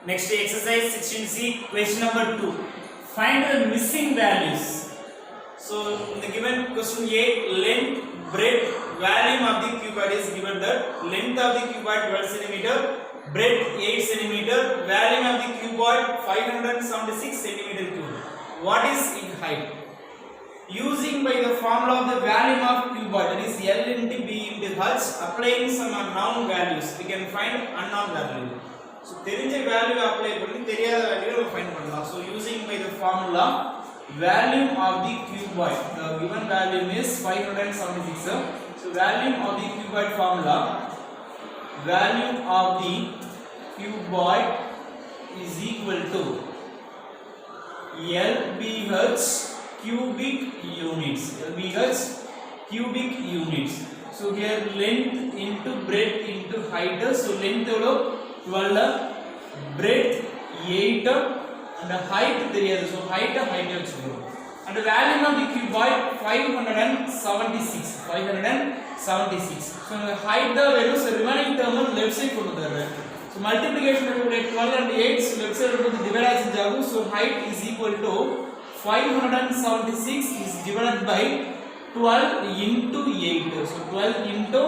Next exercise 16C, question number 2. Find the missing values. So in the given question A, length, breadth, volume of the cuboid is given that length of the cuboid 12 cm, breadth 8 cm, volume of the cuboid 576 cm cube. What is its height? Using by the formula of the volume of cuboid, that is L into B into H, applying some unknown values, we can find unknown value. So தெரிஞ்ச value apply பண்ணி தெரியாத value நம்ம find பண்ணலாம். So using by the formula volume of the cuboid, the given volume is 576. So volume of the cuboid formula, volume of the cuboid is equal to LBH cubic units. LBH cubic units. So here length into breadth into height. So length 12, breadth 8 and height தெரியாது. So height வச்சுக்கிறோம். And the volume of the cuboid 576. 576. So the height the value, so remaining term left side கொண்டு வரேன். So multiplication இருக்கக்கூடிய 12 and 8 left side கொண்டு divide ஆகும். So height is equal to 576 is divided by 12 into 8. So 12 into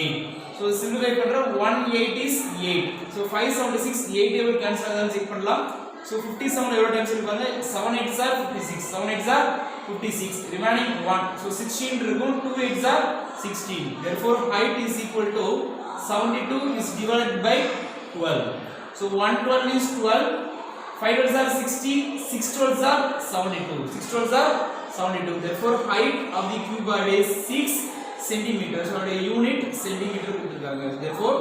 8. So simplify பண்ற 18 is 8. So 576 8 எவ்வளவு cancel ஆகுதுன்னு check பண்ணலாம். So 57 எவ்வளவு டைம்ஸ் இருப்பாங்க? 7 8s are 56. 7 8s are 56. Remaining 1. So 16 இருக்கும். 2 8s are 16. Therefore height is equal to 72 is divided by 12. So 112 is 12. 5 12s are 60. 6 12s are 72. 6 12s are 72. Therefore height of the cuboid is 6 centimeters. So the unit centimeter கொடுத்திருக்காங்க. Therefore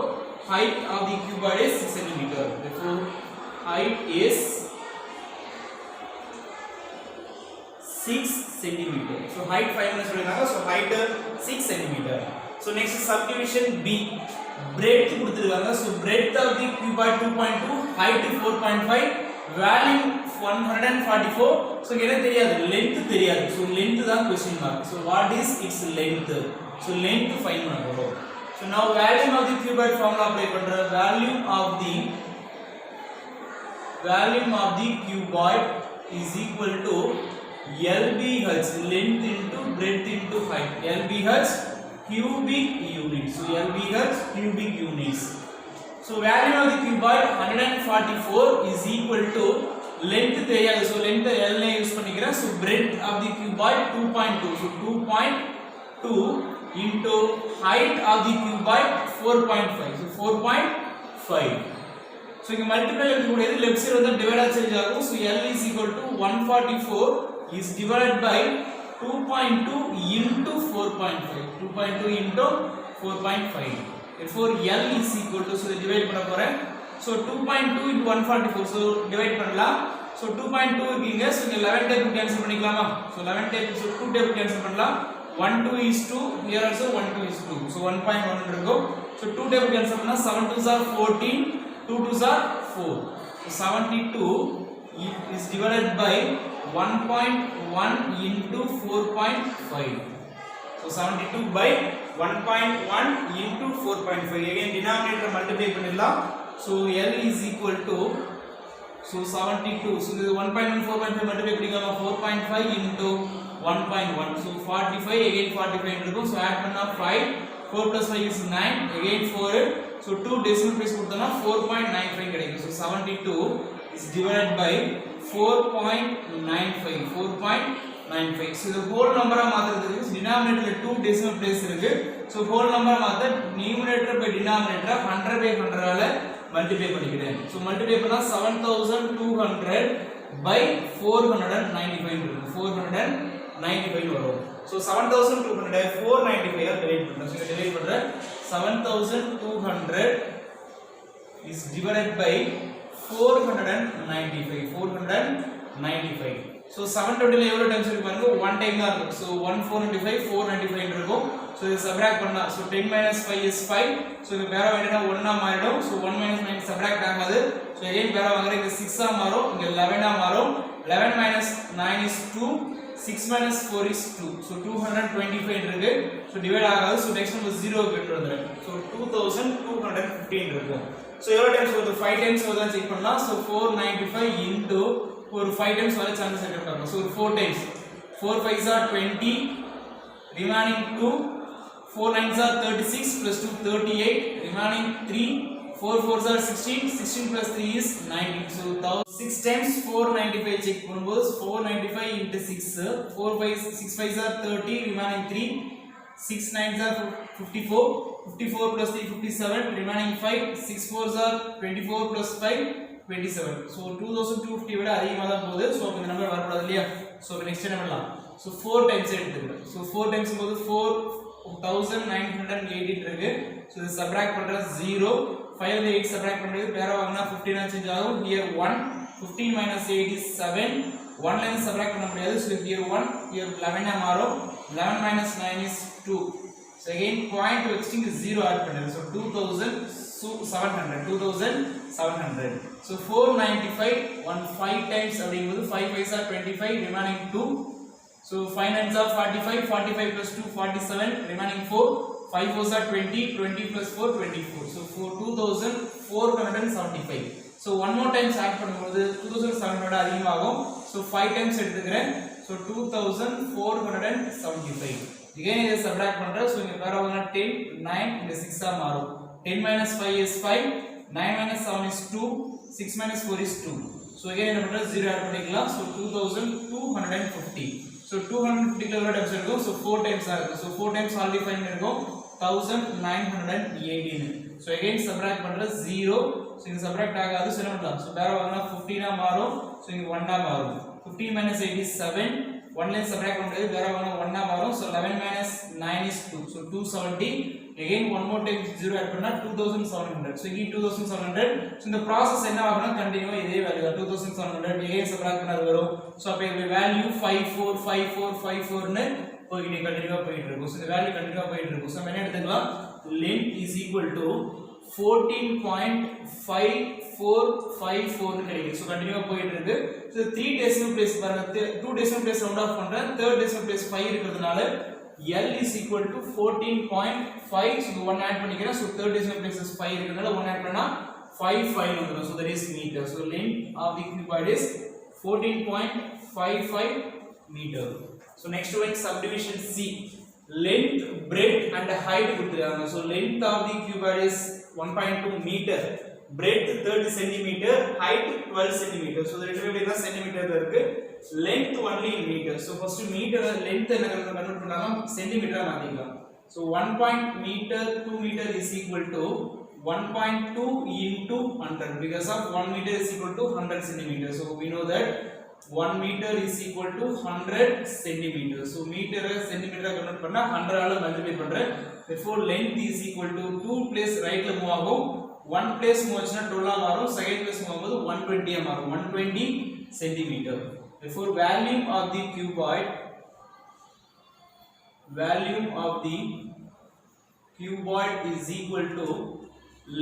height of the cuboid is 6 centimeter. Therefore height is 6 centimeter. So height 5 minutes சொல்றாங்க. So height 6 centimeter. So next is subdivision B. Breadth கொடுத்திருக்காங்க. So breadth of the cuboid 2.2, height 4.5, volume 144. So என்ன தெரியாது? Length தெரியாது. So length தான் question mark. So what is its length? So length find பண்ண போறோம். So now volume of the cuboid formula apply பண்ற volume of the cuboid is equal to LBH, length into breadth into height. LBH cubic units. So LBH cubic units. So value of the cuboid 144 is equal to length தெரியாது. So length L னை use பண்ணிக்கிறேன். So breadth of the cuboid 2.2. So 2.2 into height of the cuboid 4.5. So 4.5. So இங்க multiply பண்ணக்கூடியது left side வந்து divide change ஆகும். So L is equal to 144 is divided by 2.2 into 4.5. 2.2 into 4.5. Therefore L is equal to, so divide பண்ண போறேன். So 2.2 into 144. So divide பண்ணலாம். So 2.2 இருக்கீங்க. So இங்க 11 table cancel பண்ணிக்கலாமா? So 11 table, so 2 table cancel பண்ணலாம். 1 2 is 2. Here also 1 2 is 2. So 1.1 இருக்கும். So 2 table cancel பண்ணா 7 2s are 14. 2 2s are 4. So 72 is divided by 1.1 into 4.5. So 72 by 1.1 into 4.5. Again denominator multiply பண்ணிடலாம். So L is equal to, so 72. So this 1.1 4.5 multiply பண்ணிக்கலாம். 4.5 into 1.1. So 45, again 45 இருக்கும். So add பண்ணா 5. 4 plus 5 is 9. Again 4. So 2 decimal place கொடுத்தோம்னா 4.95 கிடைக்கும். So 72 is divided by 4.95. 4.95. So the whole number மாத்துறதுக்கு denominator 2 decimal place இருக்கு. So whole number மாத்த numerator by denominator 100 by 100 ஆல multiply பண்ணிக்கிறேன். So மல்டிப்ளை பண்ணா 7200 by 495 இருக்கும். 495 வரும். So 7200 495 ஆல் டிவைட் பண்றேன். So டிவைட் பண்றேன். 7200 is divided by 495. 495. So 720 ல எவ்வளவு டைம்ஸ் இருக்கு பாருங்க. 1 டைம் தான் இருக்கு. So 1495 495 இருக்கும். So இது சப்ட்ராக்ட் பண்ணா, so 10 - 5 is 5. So இது பேரா வேணும்னா 1 ஆ மாறிடும். So 1 - 9 சப்ட்ராக்ட் ஆகாது. So again பேரா வாங்குற இங்க 6 ஆ மாறும், இங்க 11 ஆ மாறும். 11 - 9 is 2. 6 - 4 is 2. So 225 இருக்கு. So டிவைட் ஆகாது. So next நம்ம 0 க்கு எடுத்து வந்துறேன். So 2215 இருக்கும். சோ எவ்வளவு டைம்ஸ் வருது 5 டைம்ஸ் வருதா செக் பண்ணலாம் சோ 495 into ஒரு 5 டைம்ஸ் வர சான்சஸ் இருக்கு பாருங்க so 4 times 4 5s are 20 remaining 2 4 9s are 36 plus 2 38 remaining 3 4 4s are 16 16 plus 3 is 19 so 6 times 495 check பண்ணும்போது 495 into 6 4 5 6 5s are 30 remaining 3 6 9s are 54 54 plus 3 57 remaining 5 6 4s are 24 plus 5 27 so 2250 விட அதிகமா தான் போகுது so இந்த number வரக்கூடாது இல்லையா சோ நெக்ஸ்ட் என்ன பண்ணலாம் சோ 4 டைம்ஸ் எடுத்துக்கலாம் சோ 4 டைம்ஸ் போது 4980 இருக்கு சோ இது சப்ட்ராக்ட் பண்ற 0 5 and 8 subtract பண்றது பேர வாங்குனா 15 சேஞ்ச் ஆகும் here 1 15 minus 8 is 7 1 line subtract பண்ண முடியாது so here 1 here 11 மாறும் 11 minus 9 is 2 so again point வச்சிங்க 0 ஆட் பண்ணுங்க so 2700 so 495 1 5 times அப்படிங்கும்போது 5 5s are 25 remaining 2 so 5 9s are 45 45 plus 2 47 remaining 4 5 4s are 20 20 plus 4 24 so for 2475 so one more times add பண்ணும்போது 2700 அதிகமாகும் so 5 times எடுத்துக்கிறேன் so 2475 again இத subtract பண்றேன் so இங்க பேர வாங்குனா 10 9 இந்த 6 ஆ மாறும் 10 minus 5 is 5 9 minus 7 is 2 6 minus 4 is 2 so again என்ன பண்றோம் 0 ஆட் பண்ணிக்கலாம் so 2250 so 250 ல எவ்வளவு டைம்ஸ் இருக்கும் so 4 டைம்ஸ் ஆகும் so 4 டைம்ஸ் ஆல்ரெடி ஃபைண்ட் பண்ணிருக்கோம் 1918 so again subtract பண்ற 0 so இங்க subtract ஆகாது so என்ன பண்ணலாம் so பேர வாங்குனா 15 ஆ மாறும் so இங்க 1 ஆ மாறும் 15 minus 8 is 7 1 line subtract பண்றது பேர வாங்குனா 1 ஆ மாறும் so 11 minus 9 is 2 so 270 again one more time 0 add பண்ணா 2700 so again 2700 so இந்த process என்ன ஆகும்னா கண்டினியூவா இதே வேல்யூ 2700 again subtract பண்ணது வரும் so அப்ப இந்த வேல்யூ 545454 னு போயிட்டே கண்டினியூவா போயிட்டு இருக்கும் சோ இந்த வேல்யூ கண்டினியூவா போயிட்டு இருக்கும் சோ என்ன எடுத்துக்கலாம் length is equal to 14.5454 னு கிடைக்கும் சோ கண்டினியூவா போயிட்டு இருக்கு சோ 3 டெசிமல் பிளேஸ் பாருங்க 2 டெசிமல் பிளேஸ் ரவுண்ட் ஆஃப் பண்றேன் 3rd டெசிமல் பிளேஸ் 5 இருக்கிறதுனால L is equal to 14.5 so 1 add பண்ணிக்கிறேன் so 3rd decimal place is 5 இருக்கிறதுனால 1 ஆட் பண்ணா 55 வந்துரும் so that is meter so length of the cuboid is 14.55 meter so next one subdivision C length breadth and height கொடுத்திருக்காங்க so length of the cuboid is 1.2 meter breadth 30 cm height 12 cm so the ரெண்டுமே என்ன சென்டிமீட்டர்ல இருக்கு length only in meter so first meter length என்னங்கறத convert பண்ணாம சென்டிமீட்டரா மாத்திக்கலாம் so 1 meter 2 meter is equal to 1.2 into 100 because of 1 meter is equal to 100 centimeter so we know that 1 meter is equal to 100 centimeter so meter centimeter convert பண்ணா 100 ஆல multiply பண்றேன் therefore length is equal to 2 place rightல move ஆகும் 1 place move ஆச்சுனா 12 ஆ மாறும் second place move ஆகும்போது 120 ஆ மாறும் 120 centimeter therefore volume of the cuboid is equal to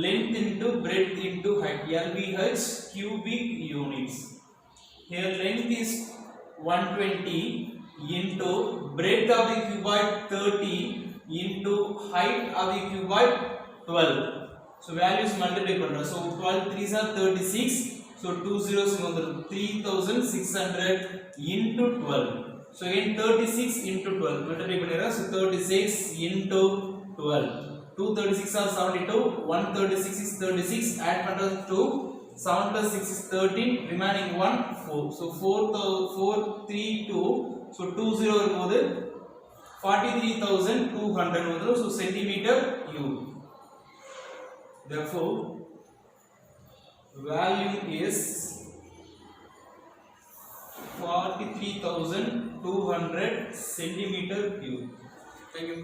length into breadth into height lbh cubic units here length is 120 into breadth of the cuboid 30 into height of the cuboid 12 so values multiply பண்றோம் so 12 3s are 36 so 2 zeros வந்துரும் 3600 into 12 so again 36 into 12 multiply பண்ணிறோம் so 36 into 12 2 36 are 72 1 36 is 36 add பண்றது 2 7 plus 6 is 13 remaining 1 4 so 432 so 20 இருக்கும்போது 43200 வந்துரும் so centimeter cube therefore value is 43200 centimeter cube thank you